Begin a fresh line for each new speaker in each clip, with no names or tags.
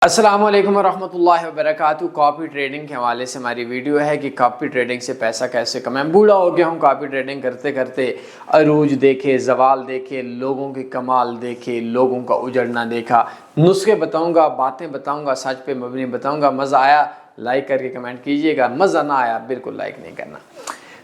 السلام علیکم ورحمۃ اللہ وبرکاتہ۔ کاپی ٹریڈنگ کے حوالے سے ہماری ویڈیو ہے کہ کاپی ٹریڈنگ سے پیسہ کیسے کمائیں۔ بوڑھا ہو گیا ہوں کاپی ٹریڈنگ کرتے کرتے، عروج دیکھے، زوال دیکھے، لوگوں کے کمال دیکھے، لوگوں کا اجڑنا دیکھا۔ نسخے بتاؤں گا، باتیں بتاؤں گا، سچ پہ مبنی بتاؤں گا۔ مزہ آیا لائک کر کے کمنٹ کیجئے گا، مزہ نہ آیا بالکل لائک نہیں کرنا۔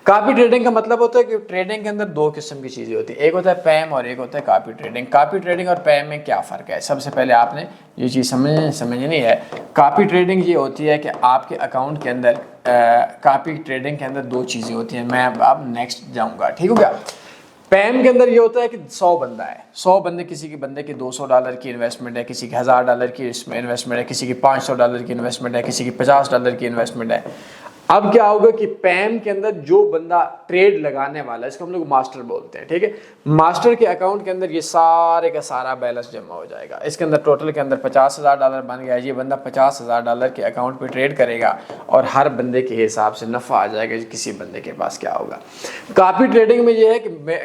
کاپی ٹریڈنگ کا مطلب ہوتا ہے کہ ٹریڈنگ کے اندر دو قسم کی چیزیں ہوتی ہیں، ایک ہوتا ہے پیم اور ایک ہوتا ہے کاپی ٹریڈنگ۔ کاپی ٹریڈنگ اور پیم میں کیا فرق ہے؟ سب سے پہلے آپ نے یہ چیز سمجھنی ہے۔ کاپی ٹریڈنگ یہ ہوتی ہے کہ آپ کے اکاؤنٹ کے اندر کاپی ٹریڈنگ کے اندر دو چیزیں ہوتی ہیں۔ میں اب نیکسٹ جاؤں گا، ٹھیک ہو گیا۔ پیم کے اندر یہ ہوتا ہے کہ 100 بندہ ہے، 100 بندے، کسی کے بندے کی $200 کی انویسٹمنٹ ہے، کسی کی $1000 کی انویسٹمنٹ ہے، کسی کی $500 کی انویسٹمنٹ ہے، کسی کی $50 کی انویسٹمنٹ ہے۔ اب کیا ہوگا کہ پیم کے اندر جو بندہ ٹریڈ لگانے والا ہے، اس کو ہم لوگ ماسٹر بولتے ہیں، ٹھیک ہے۔ ماسٹر کے اکاؤنٹ کے اندر یہ سارے کا سارا بیلنس جمع ہو جائے گا۔ اس کے اندر ٹوٹل کے اندر $50,000 بن گیا۔ یہ بندہ $50,000 کے اکاؤنٹ پہ ٹریڈ کرے گا اور ہر بندے کے حساب سے نفع آ جائے گا کسی بندے کے پاس کیا ہوگا۔ کاپی ٹریڈنگ میں یہ ہے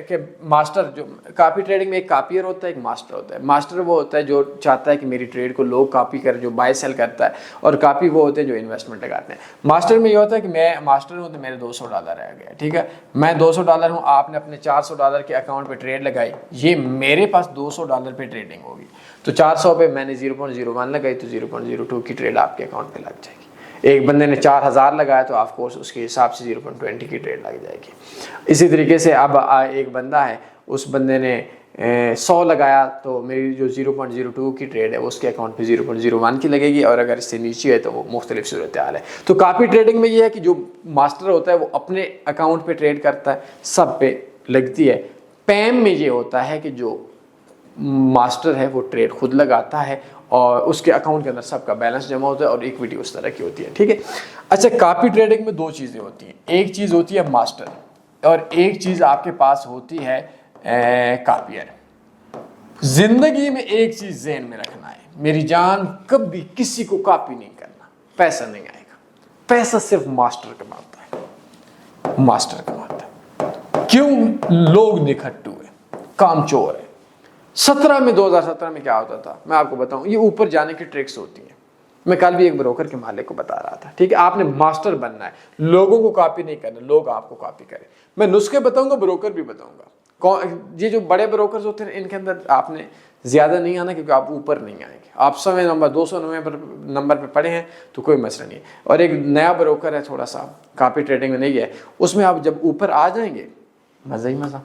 کہ ماسٹر، جو کاپی ٹریڈنگ میں ایک کاپیئر ہوتا ہے، ایک ماسٹر ہوتا ہے۔ ماسٹر وہ ہوتا ہے جو چاہتا ہے کہ میری ٹریڈ کو لوگ کاپی کریں، جو بائی سیل کرتا ہے، اور کاپی وہ ہوتے ہیں جو انویسٹمنٹ لگاتے ہیں۔ ماسٹر میں یہ ہوتا ہے کہ میں ماسٹر ہوں تو میرے $200 رہ گئے، ٹھیک ہے۔ میں $200 ہوں، آپ نے اپنے $400 کے اکاؤنٹ پہ ٹریڈ لگائی، یہ میرے پاس $200 پہ ٹریڈنگ ہوگی، تو 400 پہ میں نے 0.01 لگائی تو 0.02 کی ٹریڈ آپ کے اکاؤنٹ پہ لگ جائے گی۔ ایک بندے نے 4000 لگایا تو آف کورس اس کے حساب سے 0.20 کی ٹریڈ لگ جائے گی۔ اسی طریقے سے اب ایک بندہ ہے، اس بندے نے 100 لگایا تو میری جو 0.02 کی ٹریڈ ہے اس کے اکاؤنٹ پہ 0.01 کی لگے گی، اور اگر اس سے نیچے ہے تو وہ مختلف صورتحال ہے۔ تو کاپی ٹریڈنگ میں یہ ہے کہ جو ماسٹر ہوتا ہے وہ اپنے اکاؤنٹ پہ ٹریڈ کرتا ہے، سب پہ لگتی ہے۔ پیم میں یہ ہوتا ہے کہ جو ماسٹر ہے وہ ٹریڈ خود لگاتا ہے اور اس کے اکاؤنٹ کے اندر سب کا بیلنس جمع ہوتا ہے اور ایکویٹی اس طرح کی ہوتی ہے، ٹھیک ہے۔ اچھا، کاپی ٹریڈنگ میں دو چیزیں ہوتی ہیں، ایک چیز ہوتی ہے ماسٹر اور ایک چیز آپ کے پاس ہوتی ہے کاپیئر۔ زندگی میں ایک چیز ذہن میں رکھنا ہے میری جان، کبھی کسی کو کاپی نہیں کرنا، پیسہ نہیں آئے گا۔ پیسہ صرف ماسٹر کماتا ہے، ماسٹر کماتا ہے۔ کیوں؟ لوگ نکھٹو ہے، کام چور ہے۔ 2017 میں کیا ہوتا تھا میں آپ کو بتاؤں، یہ اوپر جانے کی ٹرکس ہوتی ہیں۔ میں کل بھی ایک بروکر کے مالک کو بتا رہا تھا، ٹھیک ہے، آپ نے ماسٹر بننا ہے، لوگوں کو کاپی نہیں کرنا، لوگ آپ کو کاپی کریں۔ میں نسخے بتاؤں گا، بروکر بھی بتاؤں گا۔ یہ جو بڑے بروکرز ہوتے ہیں ان کے اندر آپ نے زیادہ نہیں آنا، کیونکہ آپ اوپر نہیں آئیں گے۔ آپ 100 نمبر 200 نمبر پہ پڑے ہیں تو کوئی مسئلہ نہیں ہے۔ اور ایک نیا بروکر ہے، تھوڑا سا کاپی ٹریڈنگ میں نہیں ہے، اس میں آپ جب اوپر آ جائیں گے مزہ ہی مزہ۔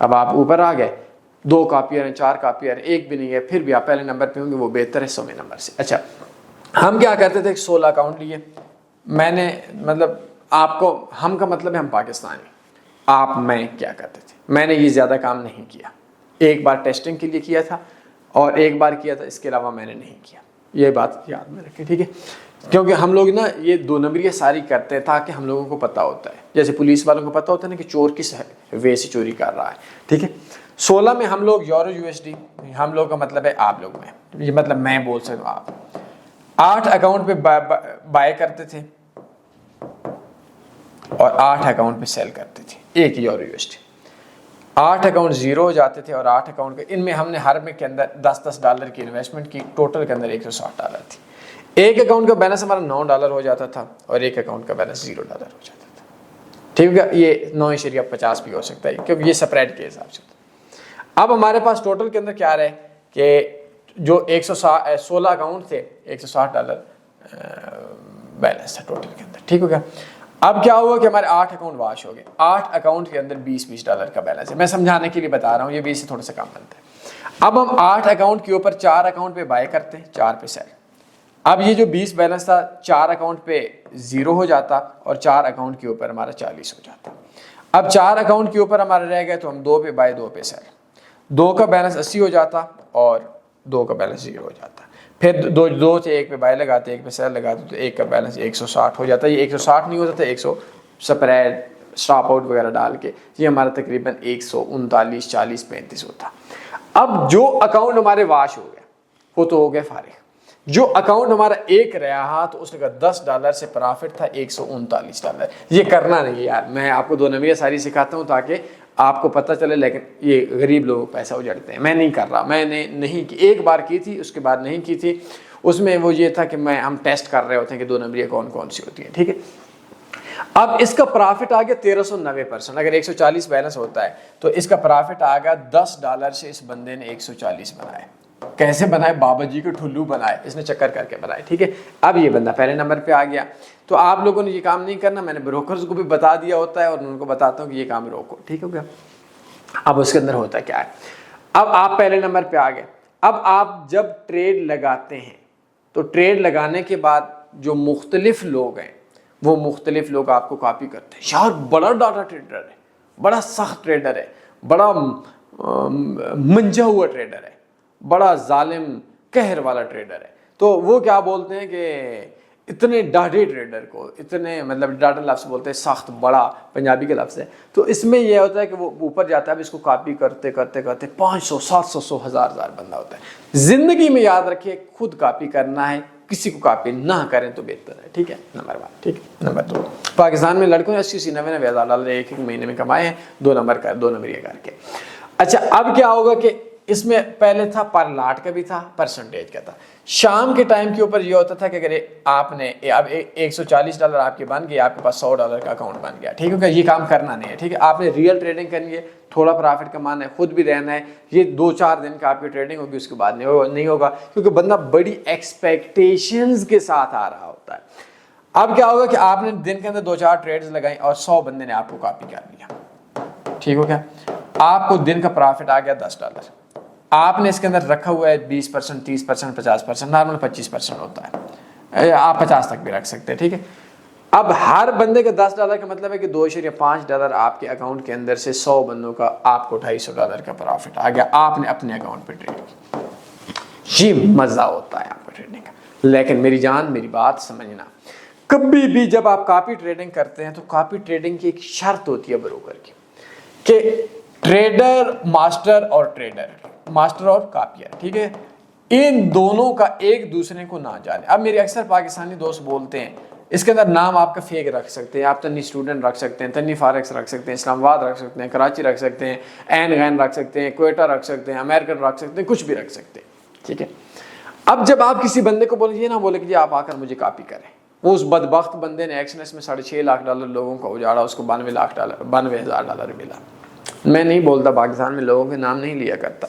اب آپ اوپر آ گئے، 2 کاپیئر ہیں، 4 کاپیئر، ایک بھی نہیں ہے، پھر بھی آپ پہلے نمبر پہ ہوں گے، وہ بہتر ہے 100 نمبر سے۔ اچھا، ہم کیا کرتے تھے، 16 اکاؤنٹ لیے میں نے، مطلب آپ کو، ہم کا مطلب ہے ہم پاکستانی، آپ میں کیا کرتے تھے، میں نے یہ زیادہ کام نہیں کیا۔ ایک بار ٹیسٹنگ کے لیے کیا تھا اور ایک بار کیا تھا، اس کے علاوہ میں نے نہیں کیا۔ یہ بات یاد میں رکھیں، ٹھیک ہے، کیونکہ ہم لوگ نا یہ 2 نمبریاں ساری کرتے ہیں تاکہ ہم لوگوں کو پتہ ہوتا ہے، جیسے پولیس والوں کو پتہ ہوتا ہے نا کہ چور کس وے سے چوری کر رہا ہے، ٹھیک ہے۔ 16 میں ہم لوگ یورو USD، ہم لوگ کا مطلب ہے آپ لوگ میں، یہ مطلب میں بول سکتا ہوں آپ 8 اکاؤنٹ پہ بائی کرتے تھے اور 8 اکاؤنٹ پہ سیل کرتے تھے، ایک یورو USD۔ 8 اکاؤنٹ زیرو ہو جاتے تھے اور 8 اکاؤنٹ کے، ان میں ہم نے ہر میں کے اندر $10 کی انویسٹمنٹ کی، ٹوٹل کے اندر $160 تھی۔ ایک اکاؤنٹ کا بیلنس ہمارا $9 ہو جاتا تھا اور ایک اکاؤنٹ کا بیلنس $0 ہو جاتا تھا، ٹھیک ہے۔ یہ 9.50 بھی ہو سکتا ہے کیونکہ یہ سپریڈ کے حساب سے ہوتا ہے۔ اب ہمارے پاس ٹوٹل کے اندر کیا رہے کہ جو 116 اکاؤنٹ تھے، $160 بیلنس تھا ٹوٹل کے اندر، ٹھیک ہو گیا۔ اب کیا ہوا کہ ہمارے 8 اکاؤنٹ واش ہو گئے، 8 اکاؤنٹ کے اندر $20 کا بیلنس ہے۔ میں سمجھانے کے لیے بتا رہا ہوں، یہ 20 سے تھوڑا سا کم بنتا ہے۔ اب ہم 8 اکاؤنٹ کے اوپر 4 اکاؤنٹ پہ بائی کرتے ہیں، 4 پہ سیل۔ اب یہ جو 20 بیلنس تھا 4 اکاؤنٹ پہ 0 ہو جاتا اور 4 اکاؤنٹ کے اوپر ہمارا 40 ہو جاتا۔ اب 4 اکاؤنٹ کے اوپر ہمارے رہ گئے تو ہم 2 پہ بائی 2 پہ سیل، 2 کا بیلنس 80 ہو جاتا اور 2 کا بیلنس 0 ہو جاتا۔ پھر 2 سے 1 پہ بائی لگاتے، 1 پہ سیل لگاتے تو 1 کا بیلنس 160 ہو جاتا۔ یہ 160 نہیں ہوتا تھا، 100 سپریڈ اسٹاپ آؤٹ وغیرہ ڈال کے یہ ہمارا تقریباً 139 40 35 ہوتا۔ اب جو اکاؤنٹ ہمارے واش ہو گیا وہ تو ہو گئے فارغ، جو اکاؤنٹ ہمارا ایک رہا تو اس نے کہا $10 سے پرافٹ تھا $139۔ یہ کرنا نہیں ہے یار، میں آپ کو 2 نمبریاں ساری سکھاتا ہوں تاکہ آپ کو پتہ چلے، لیکن یہ غریب لوگ پیسہ اجڑتے ہیں، میں نہیں کر رہا، میں نے نہیں کی، ایک بار کی تھی اس کے بعد نہیں کی تھی۔ اس میں وہ یہ تھا کہ ہم ٹیسٹ کر رہے ہوتے ہیں کہ 2 نمبریاں کون کون سی ہوتی ہیں، ٹھیک ہے۔ اب اس کا پرافٹ آ گیا 1390%، اگر 140 بیلنس ہوتا ہے تو اس کا پرافٹ آ گیا $10 سے اس بندے نے 140 بنائے۔ کیسے بنائے؟ بابا جی کے ٹھلو بنائے، اس نے چکر کر کے بنائے، ٹھیک ہے۔ اب یہ بندہ پہلے نمبر پہ آ گیا، تو آپ لوگوں نے یہ کام نہیں کرنا، میں نے بروکرز کو بھی بتا دیا ہوتا ہے اور ان کو بتاتا ہوں کہ یہ کام روکو، ٹھیک ہو گیا۔ اب اس کے اندر ہوتا کیا ہے، اب آپ پہلے نمبر پہ آ گئے۔ اب آپ جب ٹریڈ لگاتے ہیں تو ٹریڈ لگانے کے بعد جو مختلف لوگ ہیں وہ مختلف لوگ آپ کو کاپی کرتے ہیں، یار بڑا ڈاٹا ٹریڈر ہے، بڑا سخت ٹریڈر ہے، بڑا منجا ہوا ٹریڈر ہے، بڑا ظالم قہر والا ٹریڈر ہے، تو وہ کیا بولتے ہیں کہ اتنے ڈاڈے ٹریڈر کو، اتنے مطلب ڈاڈا لفظ بولتے ہیں، سخت بڑا پنجابی کا لفظ ہے، تو اس میں یہ ہوتا ہے کہ وہ اوپر جاتا ہے، اب اس کو کاپی کرتے کرتے کرتے 500 700 1000 بندہ ہوتا ہے۔ زندگی میں یاد رکھیے خود کاپی کرنا ہے، کسی کو کاپی نہ کریں تو بہتر ہے، ٹھیک ہے، نمبر 1، ٹھیک ہے۔ نمبر 2، پاکستان میں لڑکوں نے 80 90 ہزار ڈالر ایک مہینے میں کمائے ہیں 2 نمبر کر کے۔ اچھا اب کیا ہوگا کہ اس میں پہلے تھا پر لاٹ کا بھی تھا، پرسنٹیج کا تھا۔ شام کے ٹائم کے اوپر یہ ہوتا تھا کہ اگر آپ نے اب $140 آپ کے بن گئے، آپ کے پاس $100 کا اکاؤنٹ بن گیا، ٹھیک ہے، یہ کام کرنا نہیں ہے، ٹھیک ہے۔ آپ نے ریئل ٹریڈنگ کرنی ہے، تھوڑا پرافٹ کمانا ہے، خود بھی رہنا ہے، یہ 2-4 دن کا آپ کی ٹریڈنگ ہوگی، اس کے بعد نہیں ہوگا، کیونکہ بندہ بڑی ایکسپیکٹیشنز کے ساتھ آ رہا ہوتا ہے۔ اب کیا ہوگا کہ آپ نے دن کے اندر 2-4 ٹریڈز لگائیں اور 100 بندے نے آپ کو کاپی کر لیا، ٹھیک ہو گیا۔ آپ کو دن کا پرافٹ آ گیا $10، آپ نے اس کے اندر رکھا ہوا ہے 20%، 30%، 50%، نارمل 25% ہوتا ہے، آپ 50 تک بھی رکھ سکتے ہیں، ٹھیک ہے۔ اب ہر بندے کا $10 کا مطلب ہے کہ $2.5 آپ کے اکاؤنٹ کے اندر سے 100 بندوں کا آپ کو $250 کا پرافٹ آ گیا، آپ نے اپنے اکاؤنٹ پہ ٹریڈ کی۔ یہ مزہ ہوتا ہے آپ کو ٹریڈنگ کا، لیکن میری جان میری بات سمجھنا، کبھی بھی جب آپ کاپی ٹریڈنگ کرتے ہیں تو کاپی ٹریڈنگ کی ایک شرط ہوتی ہے بروکر کی کہ ٹریڈر ماسٹر اور کاپیئر، ٹھیک ہے، ان دونوں کا ایک دوسرے کو نہ جانے۔ اب میرے اکثر پاکستانی دوست بولتے ہیں اس کے اندر نام آپ کا فیک رکھ سکتے ہیں، آپ تنی اسٹوڈنٹ رکھ سکتے ہیں، تنی فارکس رکھ سکتے ہیں، اسلام آباد رکھ سکتے ہیں، کراچی رکھ سکتے ہیں، این غین رکھ سکتے ہیں، کوئٹہ رکھ سکتے ہیں، امریکن رکھ سکتے ہیں، کچھ بھی رکھ سکتے ہیں، ٹھیک ہے۔ اب جب آپ کسی بندے کو بولیں، یہ نہ بولے کہ جی آپ آ کر مجھے کاپی کریں، وہ اس بدبخت بندے نے ایکسنس میں $6.5 لاکھ لوگوں کا اجاڑا، اس کو $92,000 ملا۔ میں نہیں بولتا، پاکستان میں لوگوں کے نام نہیں لیا کرتا،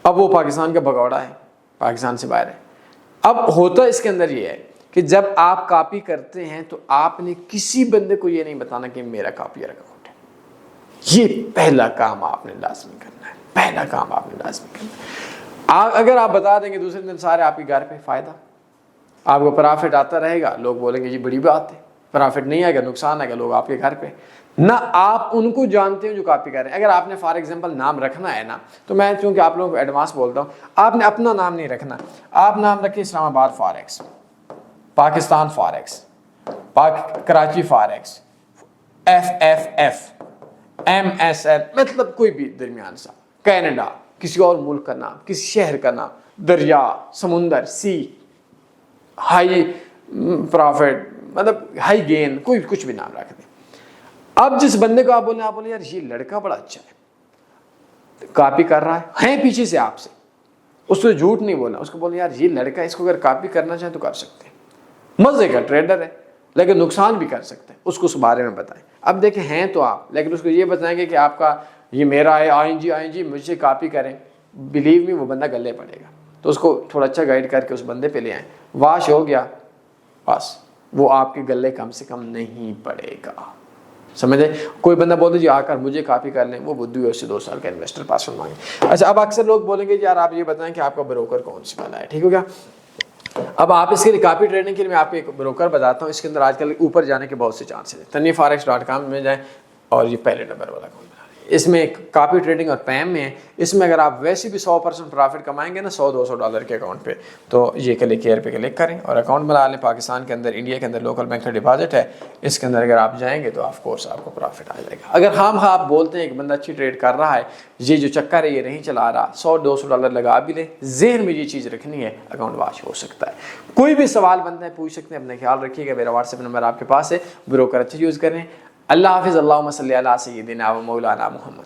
اب وہ پاکستان کا بھگوڑا ہے، پاکستان سے باہر ہے۔ اب ہوتا اس کے اندر یہ ہے کہ جب آپ کاپی کرتے ہیں تو آپ نے کسی بندے کو یہ نہیں بتانا کہ میرا کاپیئر اکاؤنٹ ہے، یہ پہلا کام آپ نے لازمی کرنا ہے، پہلا کام آپ نے لازمی کرنا ہے۔ اگر آپ بتا دیں گے دوسرے دن سارے آپ کے گھر پہ، فائدہ، آپ کو پرافٹ آتا رہے گا، لوگ بولیں گے یہ بڑی بات ہے، پرافٹ نہیں آئے گا نقصان آئے گا، لوگ آپ کے گھر پہ نہ آپ ان کو جانتے ہیں جو کاپی کر رہے ہیں۔ اگر آپ نے فار ایگزامپل نام رکھنا ہے نا، تو میں چونکہ آپ لوگوں کو ایڈوانس بولتا ہوں، آپ نے اپنا نام نہیں رکھنا، آپ نام رکھیں اسلام آباد forex, Pakistan forex, Karachi forex, FFF، MSL، مطلب کوئی بھی درمیان سا، کینیڈا، کسی اور ملک کا نام، کسی شہر کا نام، دریا، سمندر، سی، ہائی پرافٹ، مطلب ہائی گین، کوئی کچھ بھی نام رکھ دیں۔ اب جس بندے کو آپ بولیں یار یہ لڑکا بڑا اچھا ہے، کاپی کر رہا ہے پیچھے سے آپ سے، اس کو جھوٹ نہیں بولنا، اس کو بولیں یار یہ لڑکا، اس کو اگر کاپی کرنا چاہیں تو کر سکتے ہیں، مزے کا ٹریڈر ہے لیکن نقصان بھی کر سکتے ہیں، اس کو اس بارے میں بتائیں۔ اب دیکھیں ہیں تو آپ، لیکن اس کو یہ بتائیں گے کہ آپ کا یہ میرا ہے، آئیں جی مجھ سے کاپی کریں، بلیو می وہ بندہ گلے پڑے گا، تو اس کو تھوڑا اچھا گائیڈ کر کے اس بندے پہ لے آئیں، واش ہو گیا بس، وہ آپ کے گلے کم سے کم نہیں پڑے گا، سمجھے۔ کوئی بندہ بولے جی آ کر مجھے کاپی کر لیں، وہ بدھو ہے، اس سے 2 سال کا انویسٹر پاسورڈ مانگے۔ اچھا اب اکثر لوگ بولیں گے یار آپ یہ بتائیں کہ آپ کا بروکر کون سی والا ہے، ٹھیک ہو گیا۔ اب آپ اس کے لیے کاپی ٹریڈنگ کے لیے میں آپ کو ایک بروکر بتاتا ہوں، اس کے اندر آج کل اوپر جانے کے بہت سے چانسز ہیں، tanniforex.com میں جائیں اور یہ پہلے نمبر والا اکاؤنٹ بنا لیں، اس میں کاپی ٹریڈنگ اور پیم میں ہے، اس میں اگر آپ ویسے بھی 100% پرافٹ کمائیں گے نا $100-200 کے اکاؤنٹ پہ، تو یہ کلک ہیئر پہ کلک کریں اور اکاؤنٹ بنا لیں۔ پاکستان کے اندر، انڈیا کے اندر لوکل بینک کا ڈپازٹ ہے، اس کے اندر اگر آپ جائیں گے تو آف کورس آپ کو پرافٹ آ جائے گا۔ اگر ہاں آپ بولتے ہیں ایک بندہ اچھی ٹریڈ کر رہا ہے، یہ جو چکر ہے یہ نہیں چلا رہا، $100-200 لگا بھی لیں، ذہن میں یہ چیز رکھنی ہے، اکاؤنٹ واش ہو سکتا ہے۔ کوئی بھی سوال بنتا ہے پوچھ سکتے ہیں، اپنا خیال رکھیے گا، میرا واٹس ایپ نمبر آپ کے پاس ہے، بروکر اچھے یوز کریں۔ اللہ حافظ، اللہم صلی علی سیدنا و مولانا محمد۔